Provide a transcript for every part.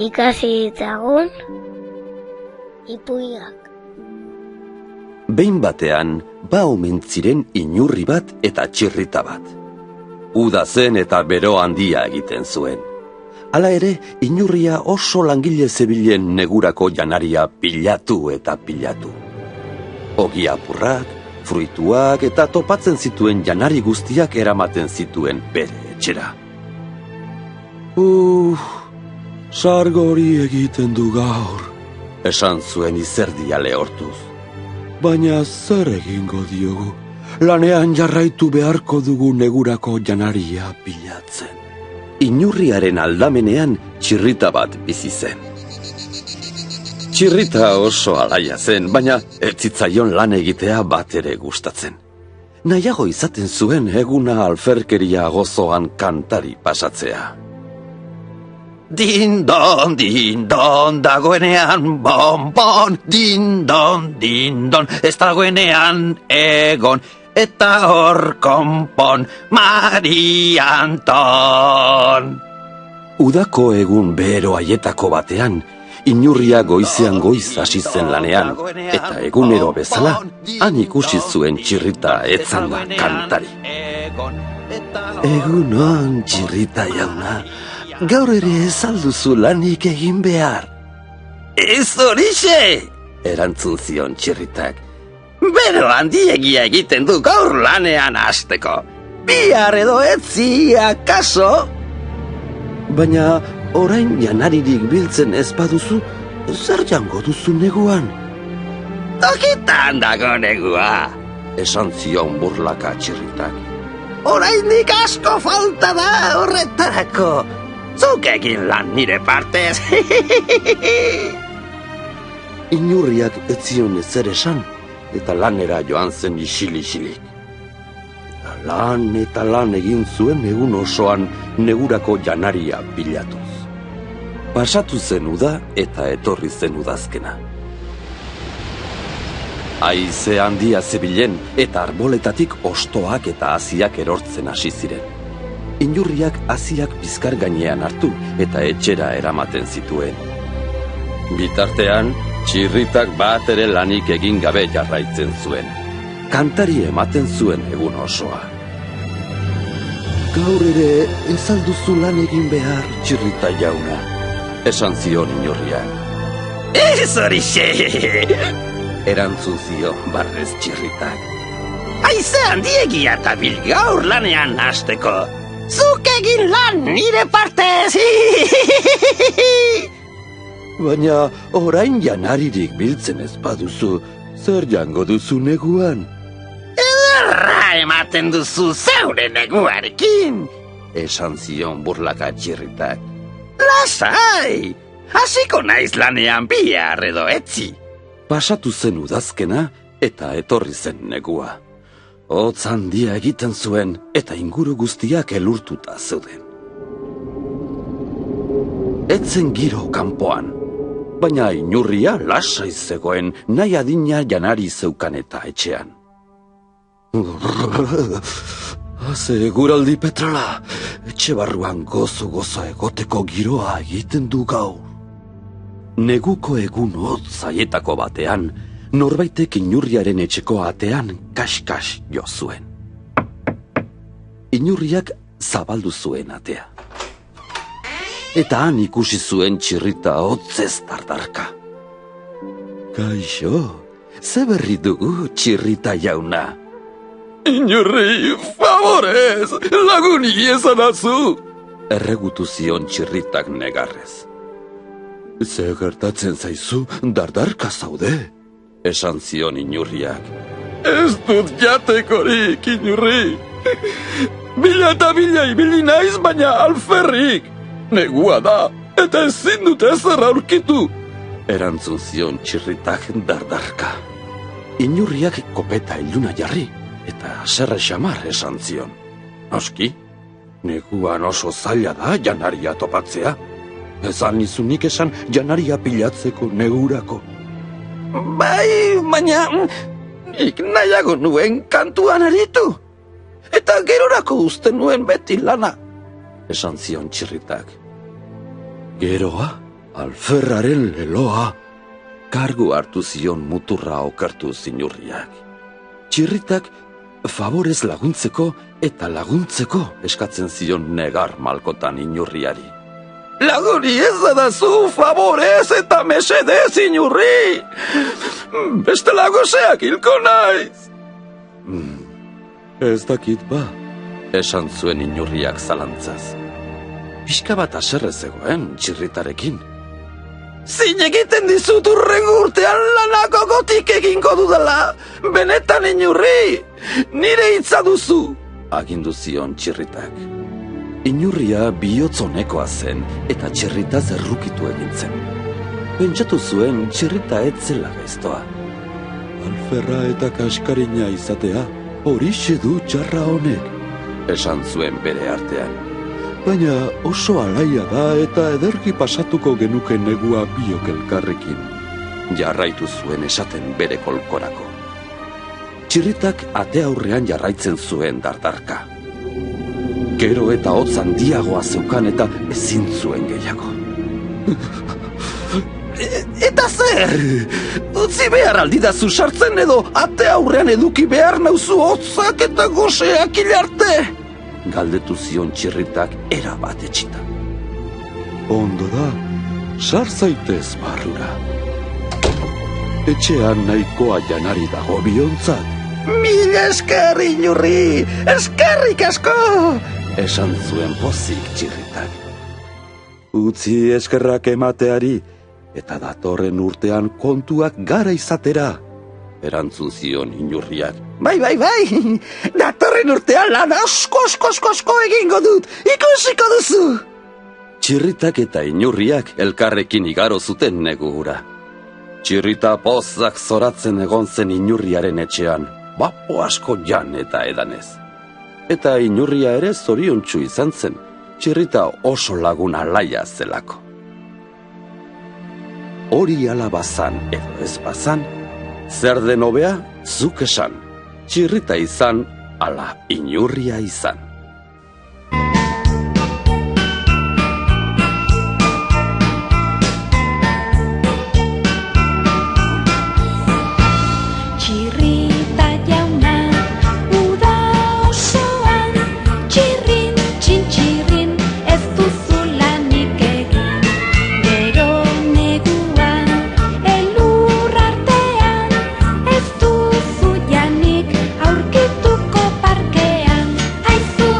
ikasi ditzagun ipuiak. Behin batean, omen ziren inurri bat eta txirrita bat. Uda zen eta bero handia egiten zuen. Hala ere, inurria oso langile zebilen negurako janaria pilatu eta pilatu. Ogi apurrak, fruituak eta topatzen zituen janari guztiak eramaten zituen bere etxera. Sargori egiten du gaur, esan zuen izerdia lehortuz. Baina zer egingo diogu, lanean jarraitu beharko dugu negurako janaria pilatzen. Inurriaren aldamenean txirrita bat bizi zen. Txirrita oso alaia zen, baina ez zitzaion lan egitea bat ere gustatzen. Nahiago izaten zuen eguna alferkeria gozoan kantari pasatzea. Din-don, dagoenean bonbon, din-don, ez dagoenean egon, eta hor konpon, Mari Anton. Udako egun bero haietako batean, inurria goizean goiz hasi zen lanean, eta egunero bezala, han ikusi zuen txirrita etzanda kantari. Egunon, txirrita jauna, gaur ere ez alduzu lanik egin behar. Ez horixe, erantzun zion txirritak. Bero handiegia egiten du gaur lanean hasteko. Bihar edo etzi akaso? Baina orain janaririk biltzen ez baduzu, zer jango duzu neguan? Tokitan dago negua, esan zion burlaka txirritak. Oraindik asko falta da horretarako. Zuk egin lan nire partez. Inurriak ez zion ezer esan, eta lanera joan zen isil-isilik. Eta lan egin zuen egun osoan negurako janaria bilatuz. Pasatu zen uda eta etorri zen udazkena. Haize handia zebilen eta arboletatik ostoak eta haziak erortzen hasi ziren. Inurriak haziak bizkar gainean hartu eta etxera eramaten zituen. Bitartean, txirritak bat ere lanik egin gabe jarraitzen zuen. Kantari ematen zuen egun osoa. Gaur ere ez alduzu lan egin behar, txirrita jauna, esan zion inurriak. Ez horixe! Erantzun zion barrez txirritak. Haize handiegia eta bil gaur lanean hasteko. Zuk egin lan nire partez! Baina orain janaririk biltzen ez baduzu, zer jango duzu neguan? Ederra ematen duzu zeure neguarekin! Esan zion burlaka txirritak. Lasai! Hasiko naiz lanean bihar edo etzi. Pasatu zen udazkena eta etorri zen negua. Hotz handia egiten zuen eta inguru guztiak elurtuta zeuden. Etzen giro kanpoan, baina inurria lasai zegoen nahi adina janari zeukan eta etxean. Haze eguraldi petrala, etxe barruan gozo egoteko giroa egiten du gaur. Neguko egun hotz haietako batean, norbaitek inurriaren etxeko atean kas-kas jo zuen. Inurriak zabaldu zuen atea. Eta han ikusi zuen txirrita hotzez dardarka. Kaixo, ze berri dugu txirrita jauna? Inurri, favorez, laguni ezanazu! Erregutu zion txirritak negarrez. Ze gertatzen zaizu dardarka zaude? Esan zion inurriak. Ez dut jatekorik, inurri. Bila eta bila ibili naiz, baina alferrik. Negua da, eta ezin dut ezer aurkitu. Erantzun zion txirritak dardarka. Inurriak kopeta iluna jarri, eta serre xamar esan zion. Noski, neguan oso zaila da janaria topatzea. Ezan nizunik esan janaria pilatzeko negurako. Bai, baina nik nahiago nuen kantuan aritu. Eta gerorako uste nuen beti lana. Esan zion txirritak. Geroa? Alferraren leloa, kargu hartu zion muturra okertu inurriak. Txirritak favorez laguntzeko eta laguntzeko eskatzen zion negar malkotan inurriari. Laguri ez dadazu, favorez eta mesedez inurri! Beste lagoseak hilko naiz! Ez dakit ba, esan zuen inurriak zalantzaz. Pixka bat aserre zegoen txirritarekin. Zin egiten dizut urrengo urtean lanako gotik egingo dudala, benetan inurri, nire hitza duzu, agindu zion txirritak. Inurria bihotzonekoa zen eta txirrita zerrukitu egintzen. Pentsatu zuen txirrita etzela gaiztoa. Alferra eta kaskarina izatea, horixe du txarra honek, esan zuen bere artean. Baina oso alaia da eta ederki pasatuko genuke negua biok elkarrekin. Jarraitu zuen esaten bere kolkorako. Txirritak ate aurrean jarraitzen zuen dardarka. Gero eta hotz handiagoa zeukan eta ezin zuen gehiago. Eta zer? Utzi behar aldidazu sartzen edo ate aurrean eduki behar nauzu hotzak eta goseak hilarte? Galdetu zion txirritak erabat etxita. Ondo da, sar zaitez barrura. Etxean nahikoa janari dago biontzat. Mila esker, inurri! Eskerrik asko! Esan zuen pozik txirritak. Utzi eskerrak emateari, eta datorren urtean kontuak gara izatera. Erantzun zion inurriak. Bai, datorren urtean lan asko egingo dut, ikusiko duzu! Txirritak eta inurriak elkarrekin igaro zuten negura. Txirrita pozak zoratzen egon zen inurriaren etxean, bapo asko jan eta edanez. Eta inurria ere zoriontsu izan zen, txirrita oso lagun alaia zelako. Hori ala bazan edo ez bazan, zer den hobea, zuk esan. Txirrita izan, ala inurria izan. Txirrita jauna, uda osoan, txirrin, txintxirrin, ez duzu lanik egin. Gero neguan, elur artean, ez duzu janik aurkituko parkean. Aizu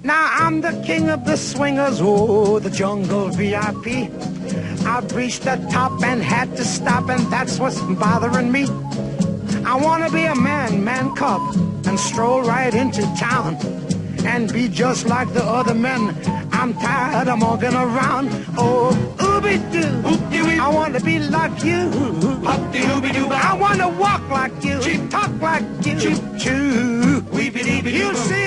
Now I'm the king of the swingers, oh, the jungle VIP. I've reached the top and had to stop, and that's what's bothering me. I wanna be a man cub, and stroll right into town, and be just like the other men. I'm tired of walking around. Oh, ooby-doo, I wanna be like you. I wanna walk like you, talk like you, choo. You see